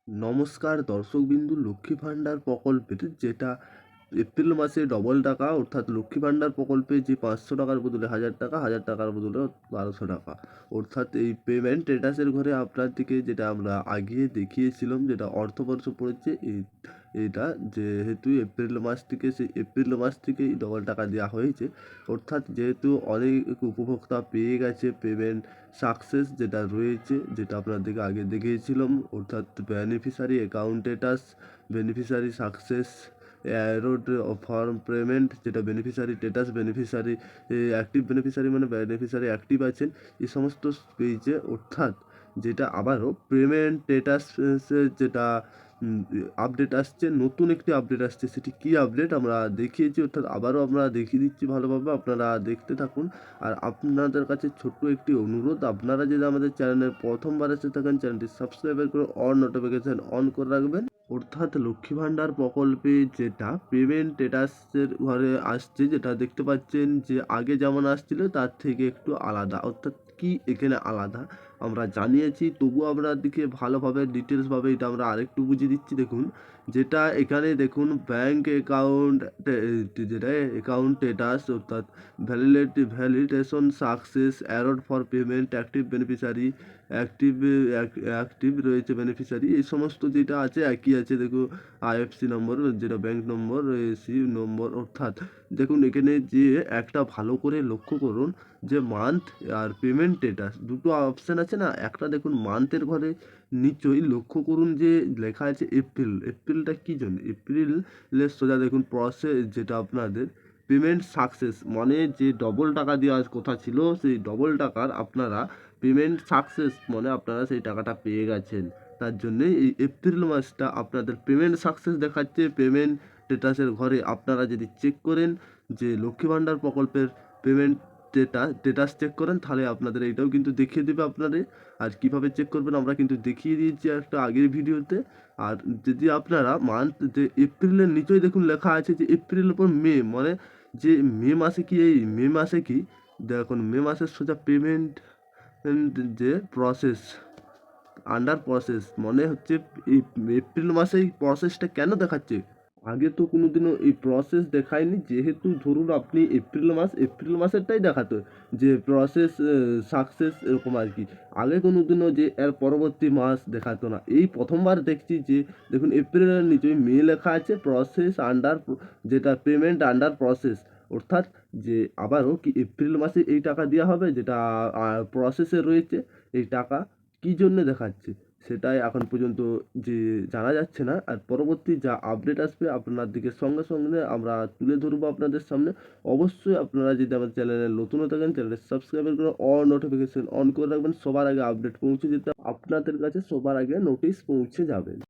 নমস্কার দর্শকবিন্দু, লক্ষ্মী ভাণ্ডার প্রকল্পের যেটা এপ্রিল মাসে ডবল টাকা, অর্থাৎ লক্ষ্মী ভাণ্ডার প্রকল্পে যে 500 টাকার বদলে 1000 টাকা, 1000 টাকার বদলে 1200 টাকা, অর্থাৎ এই পেমেন্ট স্ট্যাটাসের ঘরে আপনাদেরকে যেটা আমরা আগে দেখিয়েছিলাম, যেটা অর্থবর্ষ পড়েছে এইটা যেহেতু এপ্রিল মাস থেকে, সেই এপ্রিল মাস থেকেই ডবল টাকা দেওয়া হয়েছে। অর্থাৎ যেহেতু অনেক উপভোক্তা পেয়ে গেছে পেমেন্ট সাকসেস যেটা রয়েছে, যেটা আপনাদেরকে আগে দেখিয়েছিলাম, অর্থাৎ beneficiary account status, beneficiary success, অ্যারোড ফর্ম পেমেন্ট, যেটা beneficiary status, beneficiary active, beneficiary মানে বেনিফিশিয়ারি অ্যাক্টিভ আছেন, এই সমস্ত পেয়েছে। অর্থাৎ যেটা আবারও পেমেন্ট স্ট্যাটাস যেটা আপডেট আসছে, নতুন একটি আপডেট আসছে, সেটি কী আপডেট আমরা দেখিয়েছি। অর্থাৎ আবারও আমরা দেখিয়ে দিচ্ছি ভালোভাবে, আপনারা দেখতে থাকুন। আর আপনাদের কাছে ছোট্ট একটি অনুরোধ, আপনারা যদি আমাদের চ্যানেলে প্রথমবার এসে থাকেন, চ্যানেলটি সাবস্ক্রাইব করে অল নোটিফিকেশান অন করে রাখবেন। অর্থাৎ লক্ষ্মী ভাণ্ডার প্রকল্পে যেটা পেমেন্ট স্ট্যাটাসের ঘরে আসছে, যেটা দেখতে পাচ্ছেন যে আগে যেমন আসছিল তার থেকে একটু আলাদা। অর্থাৎ কি এখানে আলাদা আমরা জানিয়েছি, তবুও আপনাদেরকে ভালোভাবে ডিটেলসভাবে এটা আমরা আরেকটু বুঝিয়ে দিচ্ছি। দেখুন, যেটা এখানে দেখুন ব্যাঙ্ক অ্যাকাউন্ট, যেটা অ্যাকাউন্ট স্ট্যাটাস, অর্থাৎ ভ্যালিডেশন সাকসেস, অ্যারোড for payment, active beneficiary, active রয়েছে বেনিফিশিয়ারি, এই সমস্ত যেটা আছে একই আছে। দেখুন আইএফসি নম্বর, যেটা ব্যাঙ্ক নম্বর, এসি নম্বর। অর্থাৎ দেখুন এখানে যে একটা ভালো করে লক্ষ্য করুন, যে মান্থ আর পেমেন্ট স্ট্যাটাস দুটো অপশান আছে না, একটা দেখুন মান্থের ঘরে নিচই লক্ষ্য করুন যে লেখা আছে এপ্রিল। এপ্রিলটা কী জন্য? এপ্রিলের সোজা দেখুন প্রসেস, যেটা আপনাদের পেমেন্ট সাকসেস, মানে যে ডবল টাকা দেওয়ার কথা ছিল, সেই ডবল টাকার আপনারা পেমেন্ট সাকসেস, মানে আপনারা সেই টাকাটা পেয়ে গেছেন। তার জন্যে এই এপ্রিল মাসটা আপনাদের পেমেন্ট সাকসেস দেখাচ্ছে। পেমেন্ট স্ট্যাটাসের ঘরে আপনারা যদি চেক করেন যে লক্ষ্মী ভাণ্ডার প্রকল্পের পেমেন্ট স্ট্যাটাস চেক করেন, তাহলে আপনাদের এইটাও কিন্তু দেখিয়ে দেবে আপনাদের। আর কীভাবে চেক করবেন আমরা কিন্তু দেখিয়ে দিয়েছি একটা আগের ভিডিওতে। আর যদি আপনারা মান্থ, যে এপ্রিলের নিচেই দেখুন লেখা আছে যে এপ্রিলের পর মে, মানে যে মে মাসে কি, এই মে মাসে কি দেখুন, মে মাসের সোজা পেমেন্ট যে প্রসেস, আন্ডার প্রসেস, মনে হচ্ছে এই এপ্রিল মাসে এই প্রসেসটা কেন দেখাচ্ছে? আগে তো কোনোদিনও এই প্রসেস দেখায়নি। যেহেতু ধরুন আপনি এপ্রিল মাসেরটাই দেখাতো যে প্রসেস সাকসেস, এরকম আর কি। আগে কোনোদিনও যে এর পরবর্তী মাস দেখাতো না, এই প্রথমবার দেখছি যে দেখুন এপ্রিলের নিচে মে লেখা আছে প্রসেস আন্ডার, যেটা পেমেন্ট আন্ডার প্রসেস। অর্থাৎ যে আবারও কি এপ্রিল মাসে এই টাকা দেওয়া হবে, যেটা প্রসেসে রয়েছে। এই টাকা কী জন্য দেখাচ্ছে সেটাই এখন পর্যন্ত যে জানা যাচ্ছে না। আর পরবর্তী যা আপডেট আসবে আপনাদেরকে সঙ্গে সঙ্গে আমরা তুলে ধরবো আপনাদের সামনে। অবশ্যই আপনারা যদি আমাদের চ্যানেলে নতুন হয়ে থাকেন, চ্যানেলটি সাবস্ক্রাইব করে অল নোটিফিকেশন অন করে রাখবেন, সবার আগে আপডেট পৌঁছে যেতে আপনাদের কাছে, সবার আগে নোটিশ পৌঁছে যাবে।